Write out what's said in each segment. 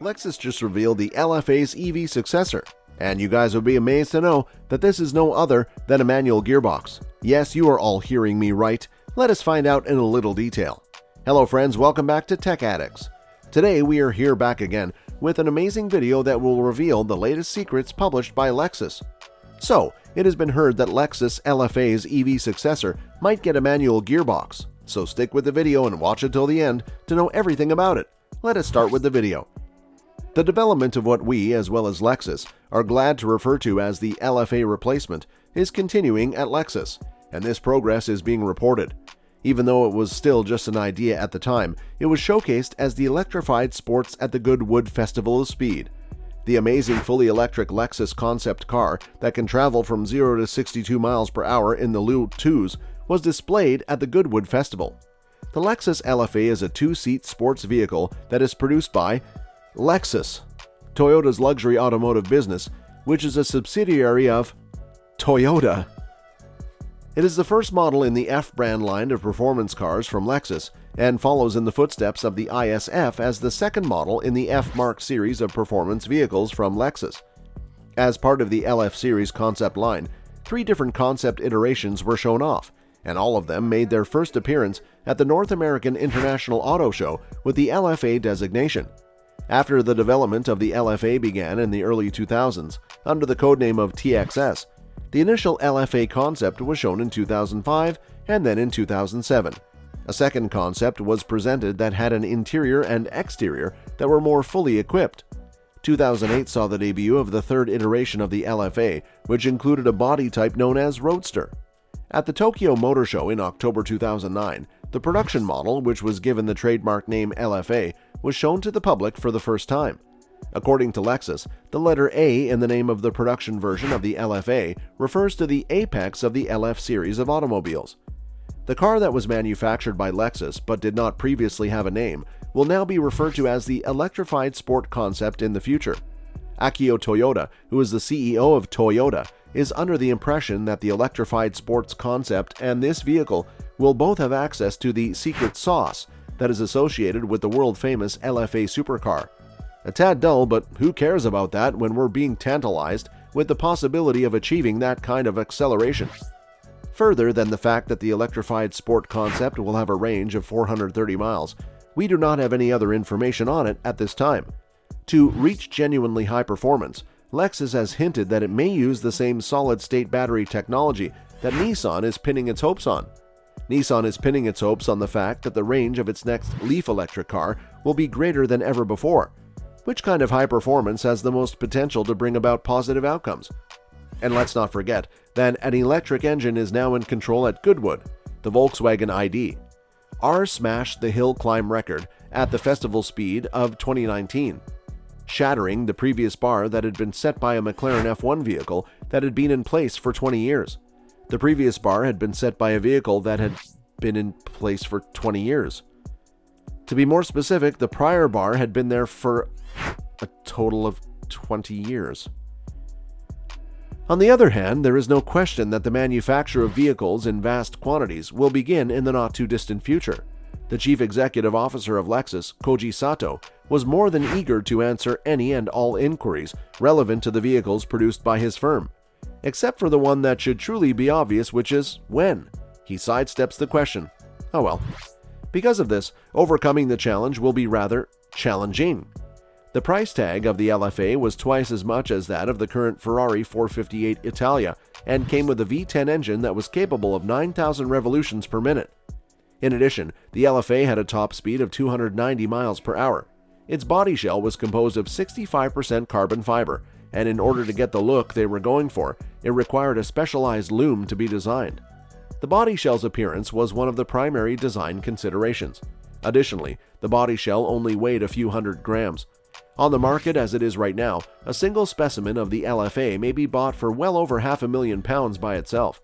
Lexus just revealed the LFA'S EV Successor, and you guys would be amazed to know that this is no other than a manual gearbox. Yes, you are all hearing me right. Let us find out in a little detail. Hello friends, welcome back to Tech Addicts. Today we are here back again with an amazing video that will reveal the latest secrets published by Lexus. So, it has been heard that Lexus LFA'S EV Successor might get a manual gearbox, so stick with the video and watch it till the end to know everything about it. Let us start with the video. The development of what we, as well as Lexus, are glad to refer to as the LFA replacement is continuing at Lexus, and this progress is being reported. Even though it was still just an idea at the time, it was showcased as the electrified sports at the Goodwood Festival of Speed. The amazing fully electric Lexus concept car that can travel from 0 to 62 miles per hour in the low twos was displayed at the Goodwood Festival. The Lexus LFA is a two-seat sports vehicle that is produced by Lexus, Toyota's luxury automotive business, which is a subsidiary of Toyota. It is the first model in the F brand line of performance cars from Lexus and follows in the footsteps of the ISF as the second model in the F Mark series of performance vehicles from Lexus. As part of the LF series concept line, 3 different concept iterations were shown off, and all of them made their first appearance at the North American International Auto Show with the LFA designation. After the development of the LFA began in the early 2000s under the codename of TXS, the initial LFA concept was shown in 2005 and then in 2007. A second concept was presented that had an interior and exterior that were more fully equipped. 2008 saw the debut of the third iteration of the LFA, which included a body type known as Roadster. At the Tokyo Motor Show in October 2009, the production model, which was given the trademark name LFA, was shown to the public for the first time. According to Lexus, the letter A in the name of the production version of the LFA refers to the apex of the LF series of automobiles. The car that was manufactured by Lexus but did not previously have a name will now be referred to as the electrified sport concept in the future. Akio Toyoda, who is the CEO of Toyota, is under the impression that the electrified sports concept and this vehicle will both have access to the secret sauce that is associated with the world-famous LFA supercar. A tad dull, but who cares about that when we're being tantalized with the possibility of achieving that kind of acceleration? Further than the fact that the electrified sport concept will have a range of 430 miles, we do not have any other information on it at this time. To reach genuinely high performance, Lexus has hinted that it may use the same solid-state battery technology that Nissan is pinning its hopes on. Nissan is pinning its hopes on the fact that the range of its next Leaf electric car will be greater than ever before. Which kind of high performance has the most potential to bring about positive outcomes? And let's not forget that an electric engine is now in control at Goodwood, the Volkswagen ID. R smashed the hill climb record at the festival speed of 2019, shattering the previous bar that had been set by a McLaren F1 vehicle that had been in place for 20 years. The previous bar had been set by a vehicle that had been in place for 20 years. To be more specific, the prior bar had been there for a total of 20 years. On the other hand, there is no question that the manufacture of vehicles in vast quantities will begin in the not-too-distant future. The chief executive officer of Lexus, Koji Sato, was more than eager to answer any and all inquiries relevant to the vehicles produced by his firm, except for the one that should truly be obvious, which is when. He sidesteps the question. Oh well. Because of this, overcoming the challenge will be rather challenging. The price tag of the LFA was twice as much as that of the current Ferrari 458 Italia and came with a V10 engine that was capable of 9,000 revolutions per minute. In addition, the LFA had a top speed of 290 miles per hour. Its body shell was composed of 65% carbon fiber, and in order to get the look they were going for, it required a specialized loom to be designed. The body shell's appearance was one of the primary design considerations. Additionally, the body shell only weighed a few hundred grams. On the market as it is right now, a single specimen of the LFA may be bought for well over £500,000 by itself.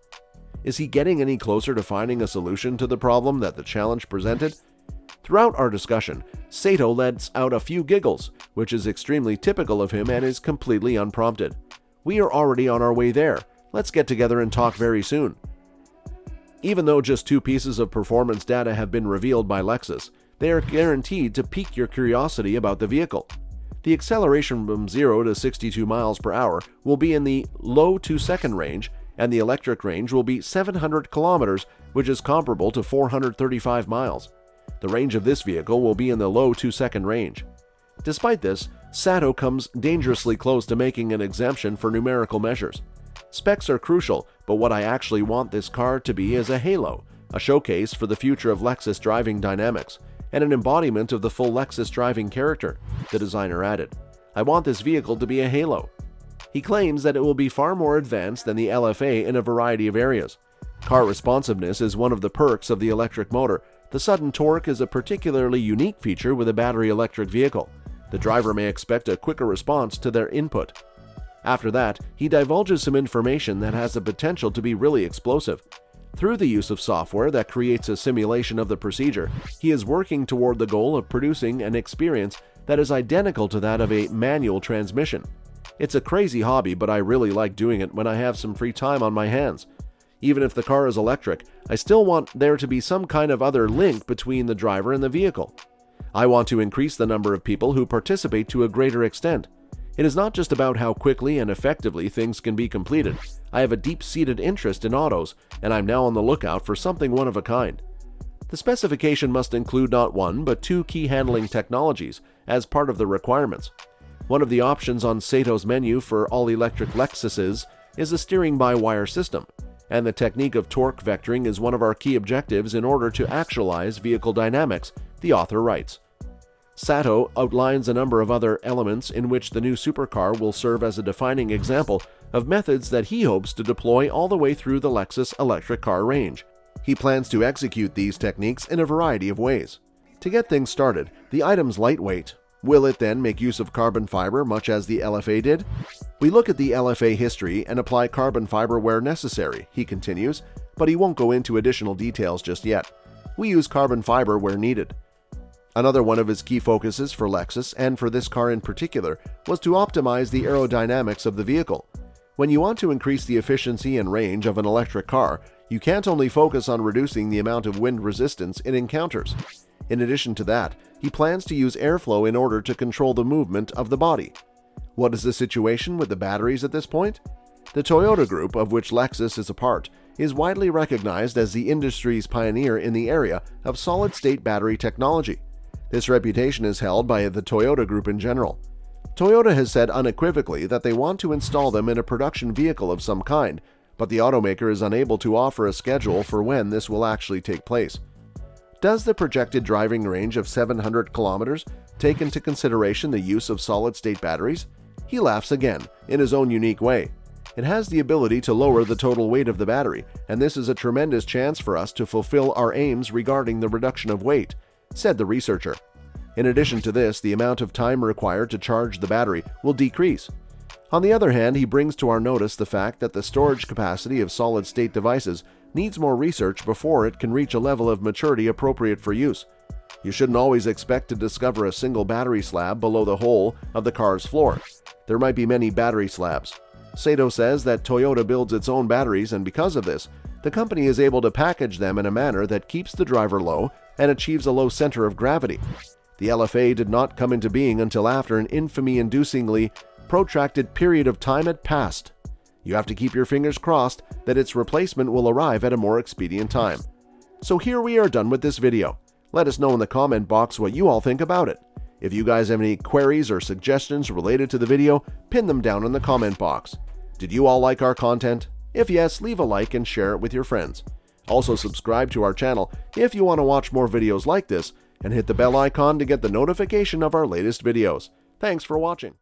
Is he getting any closer to finding a solution to the problem that the challenge presented? Throughout our discussion, Sato lets out a few giggles, which is extremely typical of him and is completely unprompted. We are already on our way there. Let's get together and talk very soon. Even though just 2 pieces of performance data have been revealed by Lexus, they are guaranteed to pique your curiosity about the vehicle. The acceleration from 0 to 62 miles per hour will be in the low 2-second range, and the electric range will be 700 kilometers, which is comparable to 435 miles. The range of this vehicle will be in the low 2-second range. Despite this, Sato comes dangerously close to making an exemption for numerical measures. Specs are crucial, but what I actually want this car to be is a halo, a showcase for the future of Lexus driving dynamics, and an embodiment of the full Lexus driving character, the designer added. I want this vehicle to be a halo. He claims that it will be far more advanced than the LFA in a variety of areas. Car responsiveness is one of the perks of the electric motor. The sudden torque is a particularly unique feature with a battery electric vehicle. The driver may expect a quicker response to their input. After that, he divulges some information that has the potential to be really explosive. Through the use of software that creates a simulation of the procedure, he is working toward the goal of producing an experience that is identical to that of a manual transmission. It's a crazy hobby, but I really like doing it when I have some free time on my hands. Even if the car is electric, I still want there to be some kind of other link between the driver and the vehicle. I want to increase the number of people who participate to a greater extent. It is not just about how quickly and effectively things can be completed. I have a deep-seated interest in autos, and I'm now on the lookout for something one of a kind. The specification must include not one, but two key handling technologies as part of the requirements. One of the options on Sato's menu for all-electric Lexuses is a steering-by-wire system, and the technique of torque vectoring is one of our key objectives in order to actualize vehicle dynamics, the author writes. Sato outlines a number of other elements in which the new supercar will serve as a defining example of methods that he hopes to deploy all the way through the Lexus electric car range. He plans to execute these techniques in a variety of ways. To get things started, the item's lightweight. Will it then make use of carbon fiber much as the LFA did? We look at the LFA history and apply carbon fiber where necessary, he continues, but he won't go into additional details just yet. We use carbon fiber where needed. Another one of his key focuses for Lexus, and for this car in particular, was to optimize the aerodynamics of the vehicle. When you want to increase the efficiency and range of an electric car, you can't only focus on reducing the amount of wind resistance it encounters. In addition to that, he plans to use airflow in order to control the movement of the body. What is the situation with the batteries at this point? The Toyota Group, of which Lexus is a part, is widely recognized as the industry's pioneer in the area of solid-state battery technology. This reputation is held by the Toyota Group in general. Toyota has said unequivocally that they want to install them in a production vehicle of some kind, but the automaker is unable to offer a schedule for when this will actually take place. Does the projected driving range of 700 kilometers take into consideration the use of solid-state batteries? He laughs again, in his own unique way. It has the ability to lower the total weight of the battery, and this is a tremendous chance for us to fulfill our aims regarding the reduction of weight, said the researcher. In addition to this, the amount of time required to charge the battery will decrease. On the other hand, he brings to our notice the fact that the storage capacity of solid-state devices needs more research before it can reach a level of maturity appropriate for use. You shouldn't always expect to discover a single battery slab below the hole of the car's floor. There might be many battery slabs. Sato says that Toyota builds its own batteries, and because of this, the company is able to package them in a manner that keeps the driver low and achieves a low center of gravity. The LFA did not come into being until after an infamy-inducingly protracted period of time had passed. You have to keep your fingers crossed that its replacement will arrive at a more expedient time. So here we are done with this video. Let us know in the comment box what you all think about it. If you guys have any queries or suggestions related to the video, pin them down in the comment box. Did you all like our content? If yes, leave a like and share it with your friends. Also subscribe to our channel if you want to watch more videos like this, and hit the bell icon to get the notification of our latest videos. Thanks for watching.